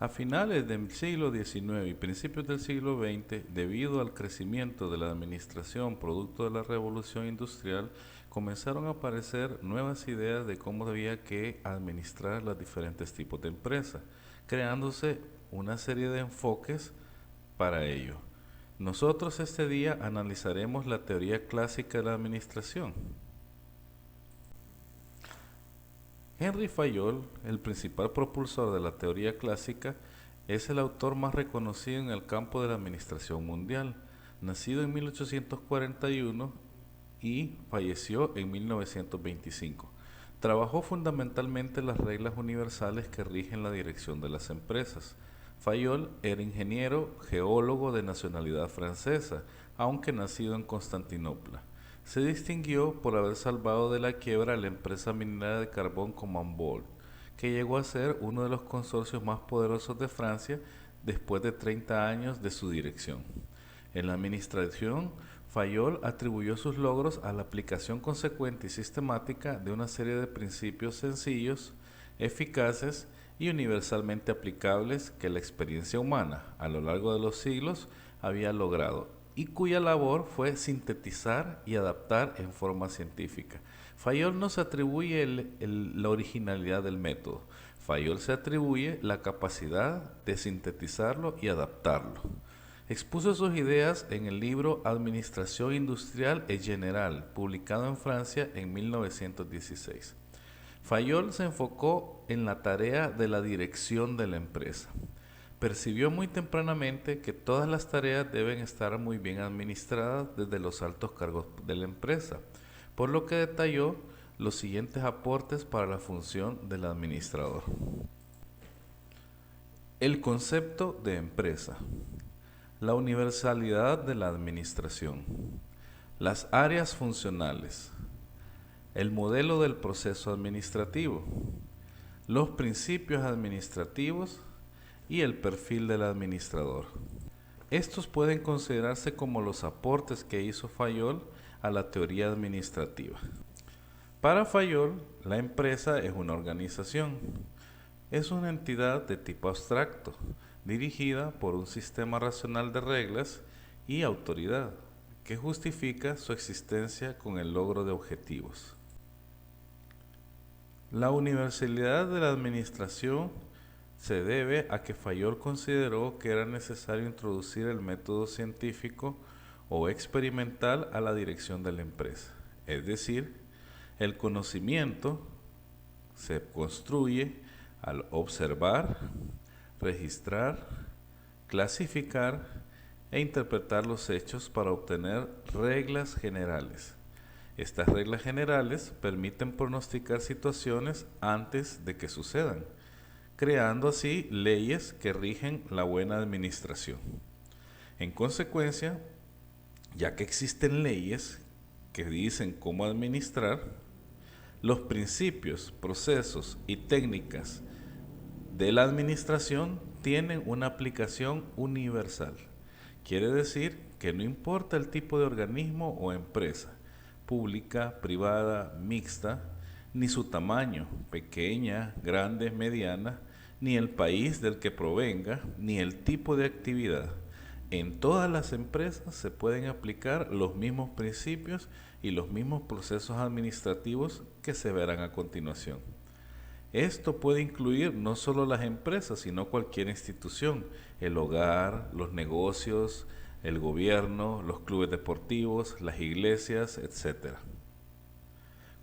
A finales del siglo XIX y principios del siglo XX, debido al crecimiento de la administración producto de la revolución industrial, comenzaron a aparecer nuevas ideas de cómo había que administrar los diferentes tipos de empresas, creándose una serie de enfoques para ello. Nosotros este día analizaremos la teoría clásica de la administración. Henry Fayol, el principal propulsor de la teoría clásica, es el autor más reconocido en el campo de la administración mundial. Nacido en 1841 y falleció en 1925. Trabajó fundamentalmente las reglas universales que rigen la dirección de las empresas. Fayol era ingeniero geólogo de nacionalidad francesa, aunque nacido en Constantinopla. Se distinguió por haber salvado de la quiebra a la empresa minera de carbón Command, que llegó a ser uno de los consorcios más poderosos de Francia después de 30 años de su dirección. En la administración, Fayol atribuyó sus logros a la aplicación consecuente y sistemática de una serie de principios sencillos, eficaces y universalmente aplicables que la experiencia humana, a lo largo de los siglos, había logrado y cuya labor fue sintetizar y adaptar en forma científica. Fayol no se atribuye la originalidad del método, Fayol se atribuye la capacidad de sintetizarlo y adaptarlo. Expuso sus ideas en el libro Administración Industrial et Générale, publicado en Francia en 1916. Fayol se enfocó en la tarea de la dirección de la empresa. Percibió muy tempranamente que todas las tareas deben estar muy bien administradas desde los altos cargos de la empresa, por lo que detalló los siguientes aportes para la función del administrador. El concepto de empresa. La universalidad de la administración. Las áreas funcionales. El modelo del proceso administrativo. Los principios administrativos y el perfil del administrador. Estos pueden considerarse como los aportes que hizo Fayol a la teoría administrativa. Para Fayol, la empresa es una organización. Es una entidad de tipo abstracto, dirigida por un sistema racional de reglas y autoridad, que justifica su existencia con el logro de objetivos. La universalidad de la administración se debe a que Fayol consideró que era necesario introducir el método científico o experimental a la dirección de la empresa. Es decir, el conocimiento se construye al observar, registrar, clasificar e interpretar los hechos para obtener reglas generales. Estas reglas generales permiten pronosticar situaciones antes de que sucedan, creando así leyes que rigen la buena administración. En consecuencia, ya que existen leyes que dicen cómo administrar, los principios, procesos y técnicas de la administración tienen una aplicación universal. Quiere decir que no importa el tipo de organismo o empresa, pública, privada, mixta, ni su tamaño, pequeña, grande, mediana, ni el país del que provenga, ni el tipo de actividad. En todas las empresas se pueden aplicar los mismos principios y los mismos procesos administrativos que se verán a continuación. Esto puede incluir no solo las empresas, sino cualquier institución, el hogar, los negocios, el gobierno, los clubes deportivos, las iglesias, etc.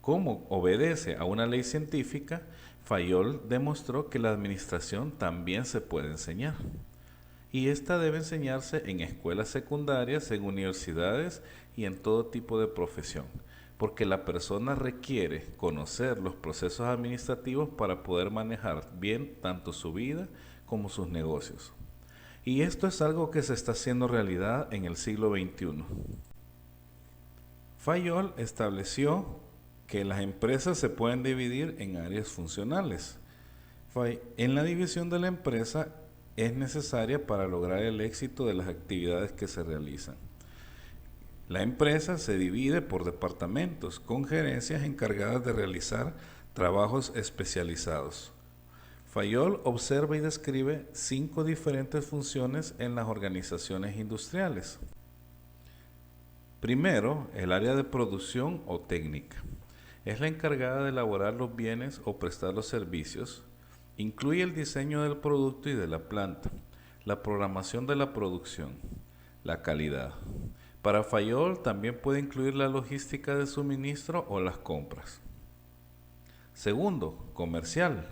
Como obedece a una ley científica, Fayol demostró que la administración también se puede enseñar. Y esta debe enseñarse en escuelas secundarias, en universidades y en todo tipo de profesión, porque la persona requiere conocer los procesos administrativos para poder manejar bien tanto su vida como sus negocios. Y esto es algo que se está haciendo realidad en el siglo XXI. Fayol estableció que las empresas se pueden dividir en áreas funcionales. En la división de la empresa es necesaria para lograr el éxito de las actividades que se realizan. La empresa se divide por departamentos con gerencias encargadas de realizar trabajos especializados. Fayol observa y describe 5 diferentes funciones en las organizaciones industriales. Primero, el área de producción o técnica. Es la encargada de elaborar los bienes o prestar los servicios. Incluye el diseño del producto y de la planta, la programación de la producción, la calidad. Para Fayol también puede incluir la logística de suministro o las compras. Segundo, comercial.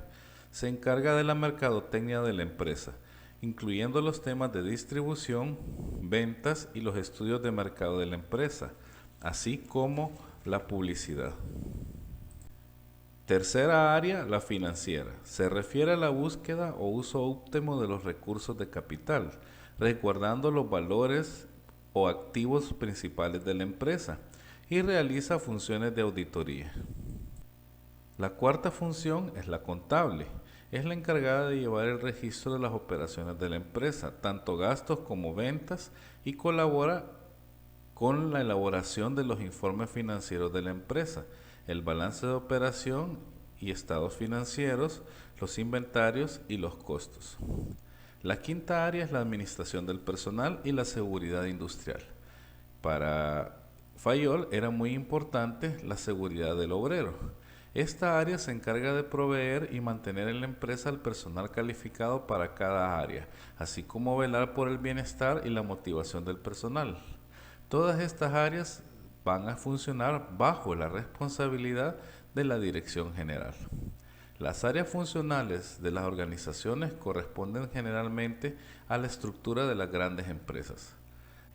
Se encarga de la mercadotecnia de la empresa, incluyendo los temas de distribución, ventas y los estudios de mercado de la empresa, así como la publicidad. Tercera área, la financiera. Se refiere a la búsqueda o uso óptimo de los recursos de capital, resguardando los valores o activos principales de la empresa, y realiza funciones de auditoría. La cuarta función es la contable. Es la encargada de llevar el registro de las operaciones de la empresa, tanto gastos como ventas, y colabora con la elaboración de los informes financieros de la empresa, el balance de operación y estados financieros, los inventarios y los costos. La quinta área es la administración del personal y la seguridad industrial. Para Fayol era muy importante la seguridad del obrero. Esta área se encarga de proveer y mantener en la empresa el personal calificado para cada área, así como velar por el bienestar y la motivación del personal. Todas estas áreas van a funcionar bajo la responsabilidad de la dirección general. Las áreas funcionales de las organizaciones corresponden generalmente a la estructura de las grandes empresas.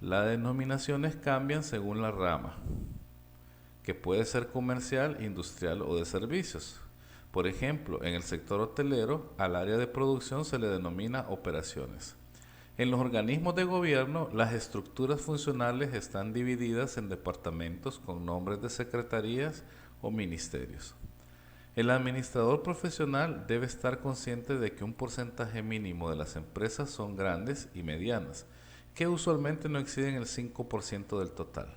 Las denominaciones cambian según la rama, que puede ser comercial, industrial o de servicios. Por ejemplo, en el sector hotelero, al área de producción se le denomina operaciones. En los organismos de gobierno, las estructuras funcionales están divididas en departamentos con nombres de secretarías o ministerios. El administrador profesional debe estar consciente de que un porcentaje mínimo de las empresas son grandes y medianas, que usualmente no exceden el 5% del total.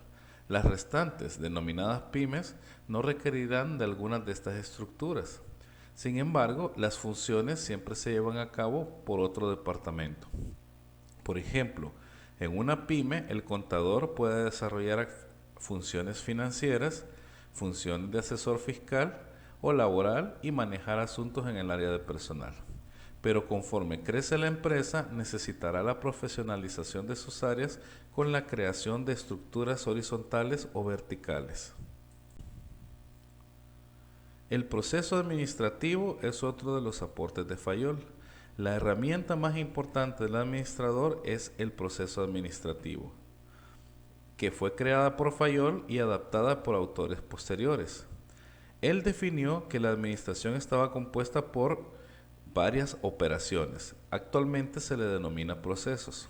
Las restantes, denominadas pymes, no requerirán de algunas de estas estructuras. Sin embargo, las funciones siempre se llevan a cabo por otro departamento. Por ejemplo, en una pyme, el contador puede desarrollar funciones financieras, funciones de asesor fiscal o laboral y manejar asuntos en el área de personal. Pero conforme crece la empresa, necesitará la profesionalización de sus áreas con la creación de estructuras horizontales o verticales. El proceso administrativo es otro de los aportes de Fayol. La herramienta más importante del administrador es el proceso administrativo, que fue creada por Fayol y adaptada por autores posteriores. Él definió que la administración estaba compuesta por varias operaciones. Actualmente se le denomina procesos.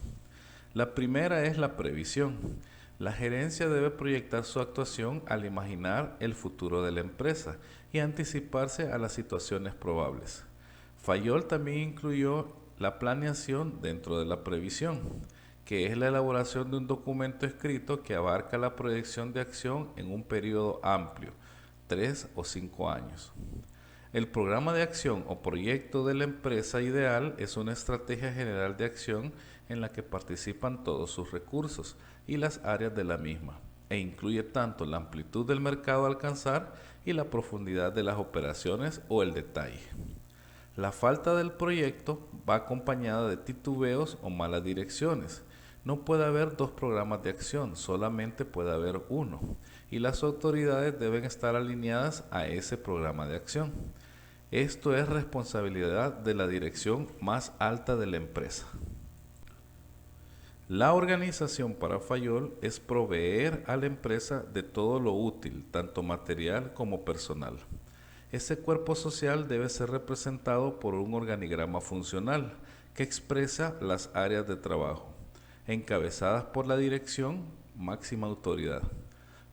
La primera es la previsión. La gerencia debe proyectar su actuación al imaginar el futuro de la empresa y anticiparse a las situaciones probables. Fayol también incluyó la planeación dentro de la previsión, que es la elaboración de un documento escrito que abarca la proyección de acción en un periodo amplio, 3 o 5 años. El programa de acción o proyecto de la empresa ideal es una estrategia general de acción en la que participan todos sus recursos y las áreas de la misma, e incluye tanto la amplitud del mercado a alcanzar y la profundidad de las operaciones o el detalle. La falta del proyecto va acompañada de titubeos o malas direcciones. No puede haber 2 programas de acción, solamente puede haber uno, y las autoridades deben estar alineadas a ese programa de acción. Esto es responsabilidad de la dirección más alta de la empresa. La organización para Fayol es proveer a la empresa de todo lo útil, tanto material como personal. Ese cuerpo social debe ser representado por un organigrama funcional que expresa las áreas de trabajo, encabezadas por la dirección, máxima autoridad.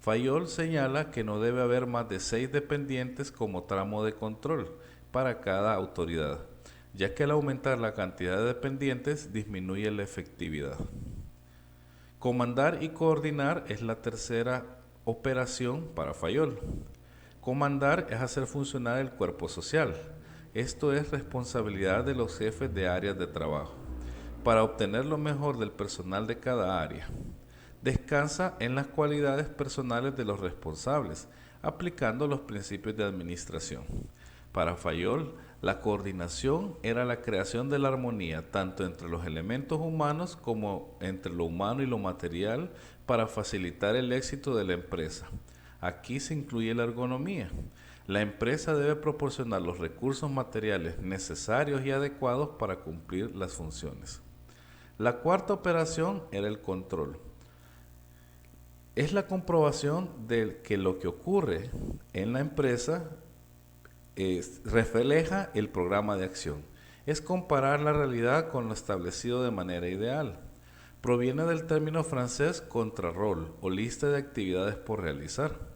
Fayol señala que no debe haber más de 6 dependientes como tramo de control para cada autoridad, ya que al aumentar la cantidad de dependientes disminuye la efectividad. Comandar y coordinar es la tercera operación para Fayol. Comandar es hacer funcionar el cuerpo social. esto es responsabilidad de los jefes de áreas de trabajo, para obtener lo mejor del personal de cada área. Descansa en las cualidades personales de los responsables, aplicando los principios de administración. Para Fayol, la coordinación era la creación de la armonía tanto entre los elementos humanos como entre lo humano y lo material para facilitar el éxito de la empresa. Aquí se incluye la ergonomía. La empresa debe proporcionar los recursos materiales necesarios y adecuados para cumplir las funciones. La cuarta operación era el control. Es la comprobación de que lo que ocurre en la empresa refleja el programa de acción. Es comparar la realidad con lo establecido de manera ideal. Proviene del término francés contrarol o lista de actividades por realizar.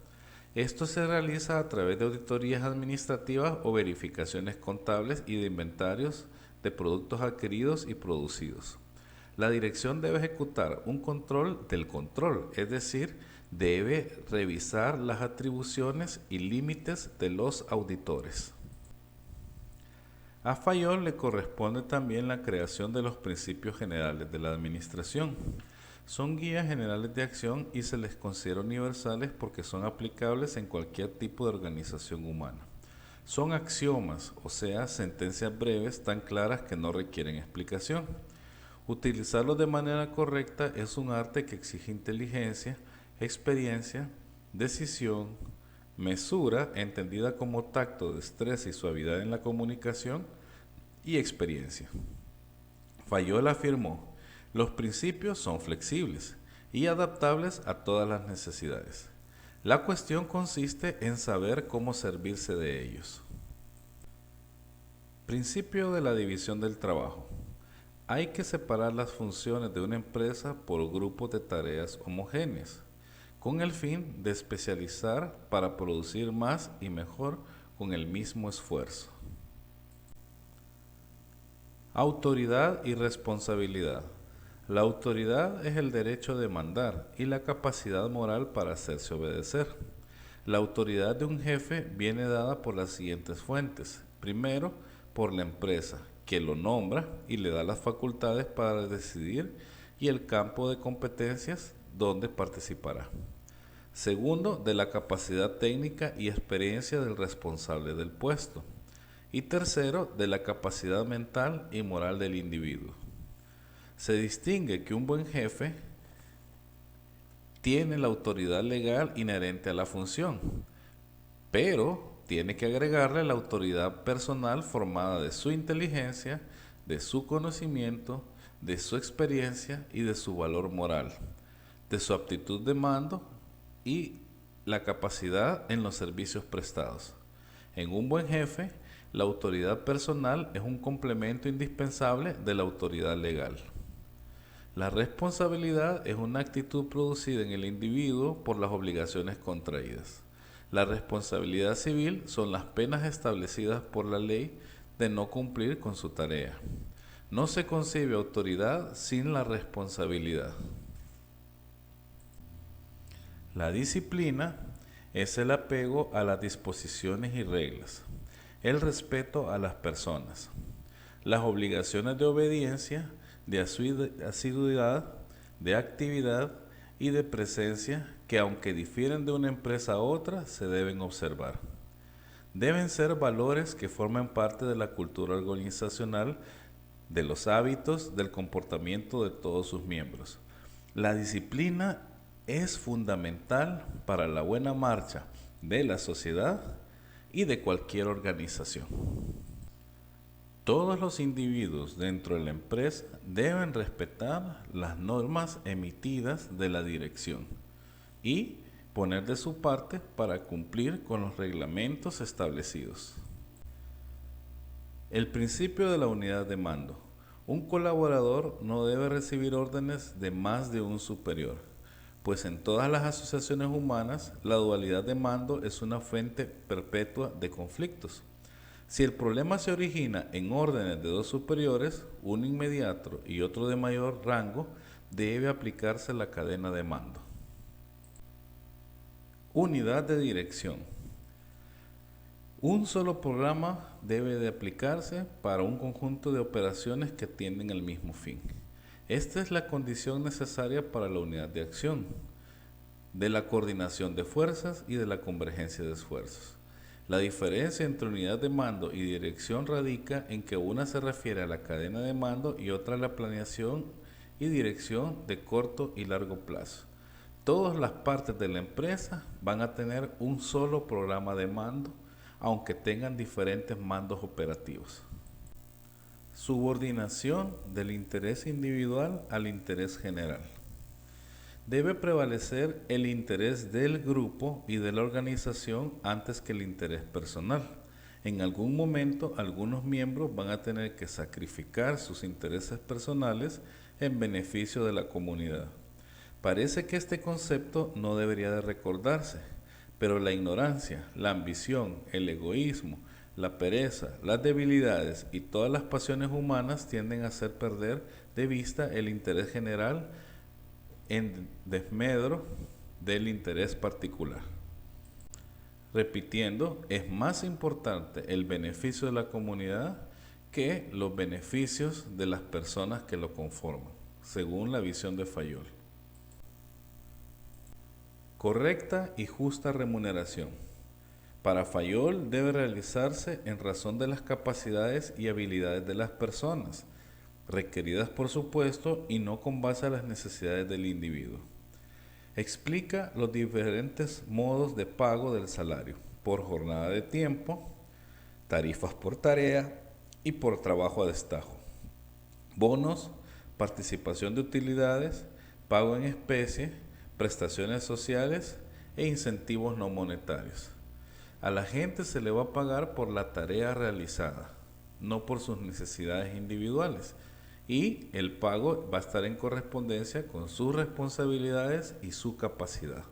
Esto se realiza a través de auditorías administrativas o verificaciones contables y de inventarios de productos adquiridos y producidos. La dirección debe ejecutar un control del control, es decir, debe revisar las atribuciones y límites de los auditores. A Fayol le corresponde también la creación de los principios generales de la administración. Son guías generales de acción y se les considera universales porque son aplicables en cualquier tipo de organización humana. Son axiomas, o sea, sentencias breves tan claras que no requieren explicación. Utilizarlos de manera correcta es un arte que exige inteligencia, experiencia, decisión, mesura, entendida como tacto, destreza y suavidad en la comunicación, y experiencia. Fayol afirmó: los principios son flexibles y adaptables a todas las necesidades. La cuestión consiste en saber cómo servirse de ellos. Principio de la división del trabajo. Hay que separar las funciones de una empresa por grupos de tareas homogéneas, con el fin de especializar para producir más y mejor con el mismo esfuerzo. Autoridad y responsabilidad. La autoridad es el derecho de mandar y la capacidad moral para hacerse obedecer. La autoridad de un jefe viene dada por las siguientes fuentes. Primero, por la empresa, que lo nombra y le da las facultades para decidir y el campo de competencias donde participará. Segundo, de la capacidad técnica y experiencia del responsable del puesto. Y tercero, de la capacidad mental y moral del individuo. Se distingue que un buen jefe tiene la autoridad legal inherente a la función, pero tiene que agregarle la autoridad personal formada de su inteligencia, de su conocimiento, de su experiencia y de su valor moral, de su aptitud de mando y la capacidad en los servicios prestados. En un buen jefe, la autoridad personal es un complemento indispensable de la autoridad legal. La responsabilidad es una actitud producida en el individuo por las obligaciones contraídas. La responsabilidad civil son las penas establecidas por la ley de no cumplir con su tarea. No se concibe autoridad sin la responsabilidad. La disciplina es el apego a las disposiciones y reglas, el respeto a las personas, las obligaciones de obediencia, de asiduidad, de actividad y de presencia que, aunque difieren de una empresa a otra, se deben observar. Deben ser valores que formen parte de la cultura organizacional, de los hábitos, del comportamiento de todos sus miembros. La disciplina es fundamental para la buena marcha de la sociedad y de cualquier organización. Todos los individuos dentro de la empresa deben respetar las normas emitidas de la dirección y poner de su parte para cumplir con los reglamentos establecidos. El principio de la unidad de mando. Un colaborador no debe recibir órdenes de más de un superior, pues en todas las asociaciones humanas la dualidad de mando es una fuente perpetua de conflictos. Si el problema se origina en órdenes de dos superiores, uno inmediato y otro de mayor rango, debe aplicarse la cadena de mando. Unidad de dirección. Un solo programa debe de aplicarse para un conjunto de operaciones que tienden al mismo fin. Esta es la condición necesaria para la unidad de acción, de la coordinación de fuerzas y de la convergencia de esfuerzos. La diferencia entre unidad de mando y dirección radica en que una se refiere a la cadena de mando y otra a la planeación y dirección de corto y largo plazo. Todas las partes de la empresa van a tener un solo programa de mando, aunque tengan diferentes mandos operativos. Subordinación del interés individual al interés general. Debe prevalecer el interés del grupo y de la organización antes que el interés personal. En algún momento, algunos miembros van a tener que sacrificar sus intereses personales en beneficio de la comunidad. Parece que este concepto no debería de recordarse, pero la ignorancia, la ambición, el egoísmo, la pereza, las debilidades y todas las pasiones humanas tienden a hacer perder de vista el interés general en desmedro del interés particular. Repitiendo, es más importante el beneficio de la comunidad que los beneficios de las personas que lo conforman, según la visión de Fayol. Correcta y justa remuneración. Para Fayol debe realizarse en razón de las capacidades y habilidades de las personas, requeridas por su puesto y no con base a las necesidades del individuo. Explica los diferentes modos de pago del salario, por jornada de tiempo, tarifas por tarea y por trabajo a destajo, bonos, participación de utilidades, pago en especie, prestaciones sociales e incentivos no monetarios. A la gente se le va a pagar por la tarea realizada, no por sus necesidades individuales, y el pago va a estar en correspondencia con sus responsabilidades y su capacidad.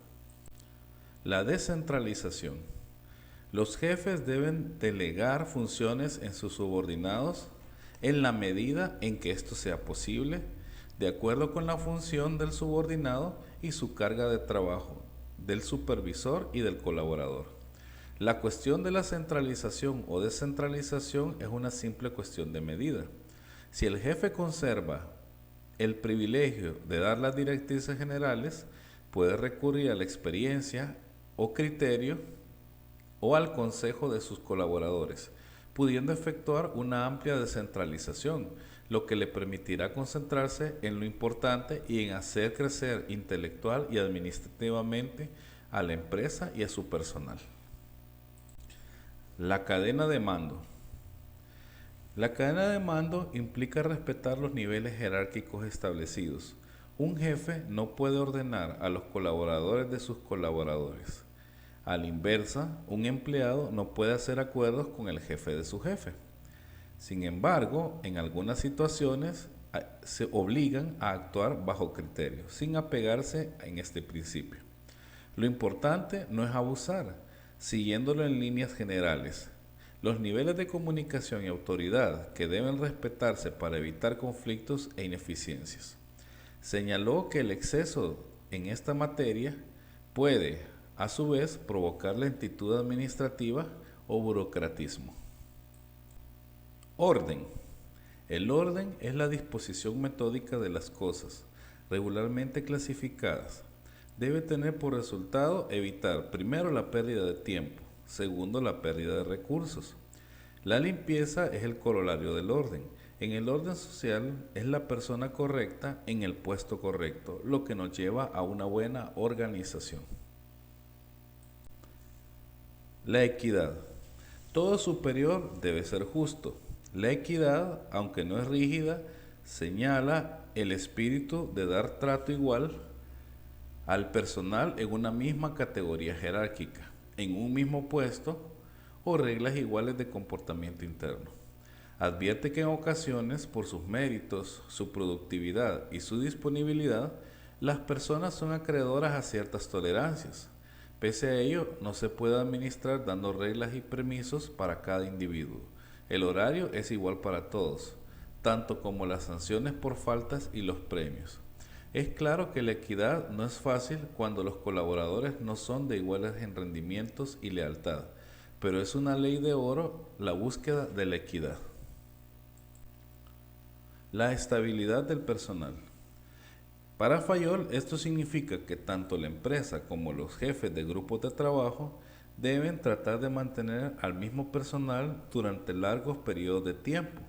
La descentralización. Los jefes deben delegar funciones en sus subordinados en la medida en que esto sea posible, de acuerdo con la función del subordinado y su carga de trabajo, del supervisor y del colaborador. La cuestión de la centralización o descentralización es una simple cuestión de medida. Si el jefe conserva el privilegio de dar las directrices generales, puede recurrir a la experiencia o criterio o al consejo de sus colaboradores, pudiendo efectuar una amplia descentralización, lo que le permitirá concentrarse en lo importante y en hacer crecer intelectual y administrativamente a la empresa y a su personal. La cadena de mando. La cadena de mando implica respetar los niveles jerárquicos establecidos. Un jefe no puede ordenar a los colaboradores de sus colaboradores. A la inversa, un empleado no puede hacer acuerdos con el jefe de su jefe. Sin embargo, en algunas situaciones se obligan a actuar bajo criterio, sin apegarse en este principio. Lo importante no es abusar, siguiéndolo en líneas generales. Los niveles de comunicación y autoridad que deben respetarse para evitar conflictos e ineficiencias. Señaló que el exceso en esta materia puede, a su vez, provocar lentitud administrativa o burocratismo. Orden. El orden es la disposición metódica de las cosas, regularmente clasificadas. Debe tener por resultado evitar, primero, la pérdida de tiempo, segundo, la pérdida de recursos. La limpieza es el corolario del orden. En el orden social es la persona correcta en el puesto correcto, lo que nos lleva a una buena organización. La equidad. Todo superior debe ser justo. La equidad, aunque no es rígida, señala el espíritu de dar trato igual al personal en una misma categoría jerárquica, en un mismo puesto o reglas iguales de comportamiento interno. Advierte que en ocasiones, por sus méritos, su productividad y su disponibilidad, las personas son acreedoras a ciertas tolerancias. Pese a ello, no se puede administrar dando reglas y permisos para cada individuo. El horario es igual para todos, tanto como las sanciones por faltas y los premios. Es claro que la equidad no es fácil cuando los colaboradores no son de iguales en rendimientos y lealtad, pero es una ley de oro la búsqueda de la equidad. La estabilidad del personal. Para Fayol, esto significa que tanto la empresa como los jefes de grupos de trabajo deben tratar de mantener al mismo personal durante largos periodos de tiempo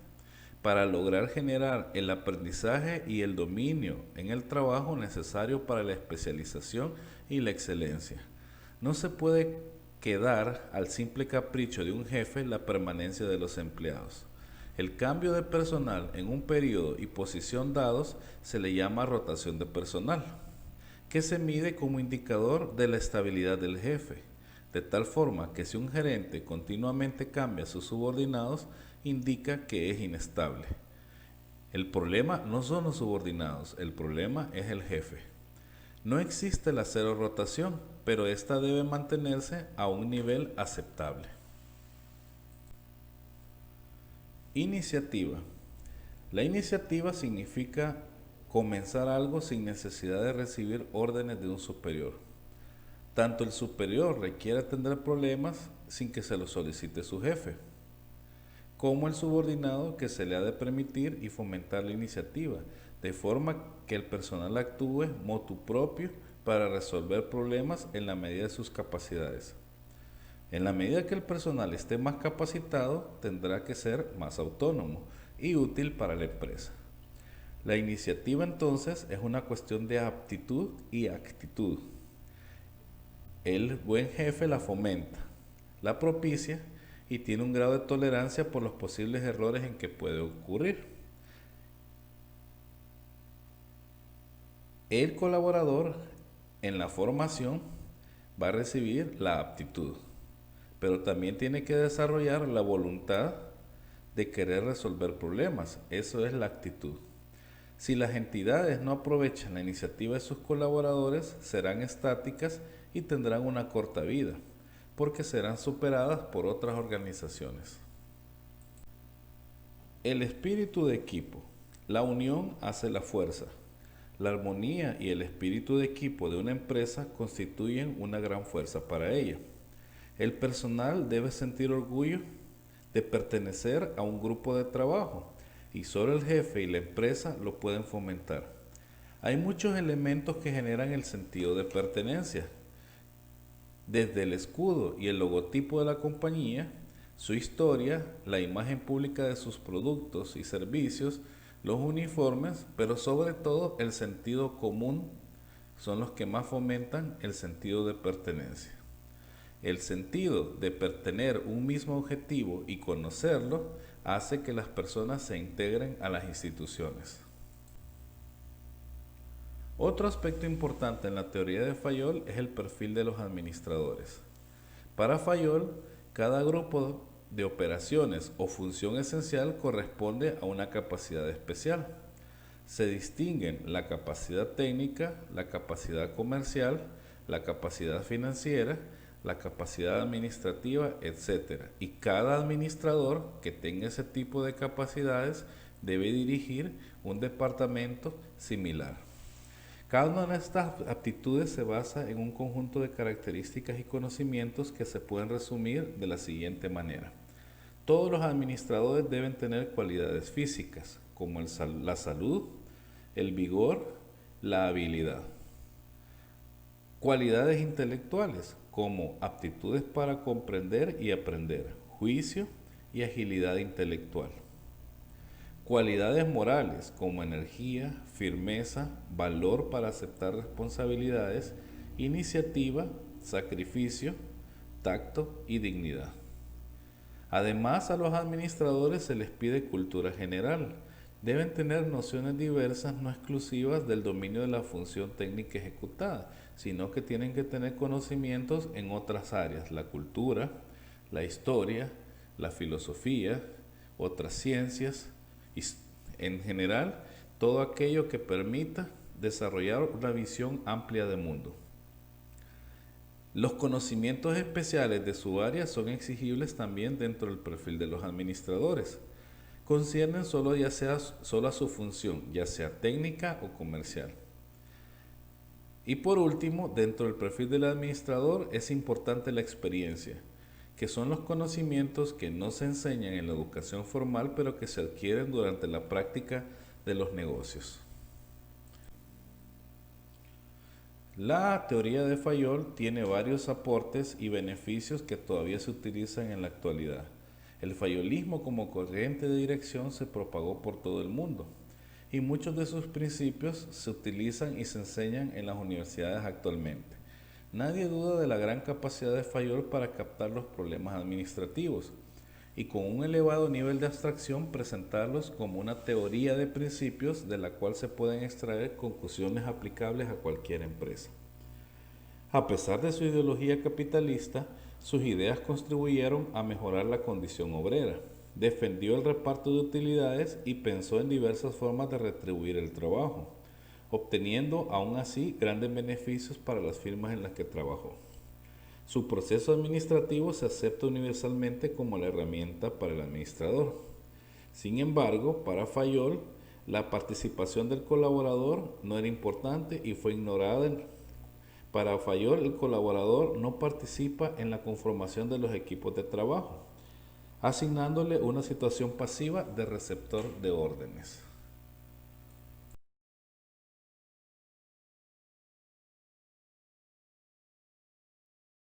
para lograr generar el aprendizaje y el dominio en el trabajo necesario para la especialización y la excelencia. No se puede quedar al simple capricho de un jefe la permanencia de los empleados. El cambio de personal en un periodo y posición dados se le llama rotación de personal, que se mide como indicador de la estabilidad del jefe, de tal forma que si un gerente continuamente cambia a sus subordinados, indica que es inestable. El problema no son los subordinados, el problema es el jefe. No existe la cero rotación, pero esta debe mantenerse a un nivel aceptable. Iniciativa. La iniciativa significa comenzar algo sin necesidad de recibir órdenes de un superior. Tanto el superior requiere atender problemas sin que se lo solicite su jefe, como el subordinado que se le ha de permitir y fomentar la iniciativa, de forma que el personal actúe motu propio para resolver problemas en la medida de sus capacidades. En la medida que el personal esté más capacitado, tendrá que ser más autónomo y útil para la empresa. La iniciativa entonces es una cuestión de aptitud y actitud. El buen jefe la fomenta, la propicia y tiene un grado de tolerancia por los posibles errores en que puede ocurrir. El colaborador en la formación va a recibir la aptitud, pero también tiene que desarrollar la voluntad de querer resolver problemas. Eso es la actitud. Si las entidades no aprovechan la iniciativa de sus colaboradores, serán estáticas y tendrán una corta vida, porque serán superadas por otras organizaciones. El espíritu de equipo. La unión hace la fuerza. La armonía y el espíritu de equipo de una empresa constituyen una gran fuerza para ella. El personal debe sentir orgullo de pertenecer a un grupo de trabajo y solo el jefe y la empresa lo pueden fomentar. Hay muchos elementos que generan el sentido de pertenencia, desde el escudo y el logotipo de la compañía, su historia, la imagen pública de sus productos y servicios, los uniformes, pero sobre todo el sentido común son los que más fomentan el sentido de pertenencia. El sentido de pertenecer a un mismo objetivo y conocerlo hace que las personas se integren a las instituciones. Otro aspecto importante en la teoría de Fayol es el perfil de los administradores. Para Fayol, cada grupo de operaciones o función esencial corresponde a una capacidad especial. Se distinguen la capacidad técnica, la capacidad comercial, la capacidad financiera, la capacidad administrativa, etc. Y cada administrador que tenga ese tipo de capacidades debe dirigir un departamento similar. Cada una de estas aptitudes se basa en un conjunto de características y conocimientos que se pueden resumir de la siguiente manera. Todos los administradores deben tener cualidades físicas, como la salud, el vigor, la habilidad. Cualidades intelectuales, como aptitudes para comprender y aprender, juicio y agilidad intelectual. Cualidades morales, como energía, firmeza, valor para aceptar responsabilidades, iniciativa, sacrificio, tacto y dignidad. Además, a los administradores se les pide cultura general. Deben tener nociones diversas, no exclusivas del dominio de la función técnica ejecutada, sino que tienen que tener conocimientos en otras áreas, la cultura, la historia, la filosofía, otras ciencias, y en general, todo aquello que permita desarrollar una visión amplia del mundo. Los conocimientos especiales de su área son exigibles también dentro del perfil de los administradores. Conciernen solo a su función, ya sea técnica o comercial. Y por último, dentro del perfil del administrador es importante la experiencia, que son los conocimientos que no se enseñan en la educación formal, pero que se adquieren durante la práctica de los negocios. La teoría de Fayol tiene varios aportes y beneficios que todavía se utilizan en la actualidad. El fayolismo como corriente de dirección se propagó por todo el mundo y muchos de sus principios se utilizan y se enseñan en las universidades actualmente. Nadie duda de la gran capacidad de Fayol para captar los problemas administrativos y con un elevado nivel de abstracción presentarlos como una teoría de principios de la cual se pueden extraer conclusiones aplicables a cualquier empresa. A pesar de su ideología capitalista, sus ideas contribuyeron a mejorar la condición obrera. Defendió el reparto de utilidades y pensó en diversas formas de retribuir el trabajo, obteniendo aún así grandes beneficios para las firmas en las que trabajó. Su proceso administrativo se acepta universalmente como la herramienta para el administrador. Sin embargo, para Fayol, la participación del colaborador no era importante y fue ignorada. Para Fayol, el colaborador no participa en la conformación de los equipos de trabajo, asignándole una situación pasiva de receptor de órdenes.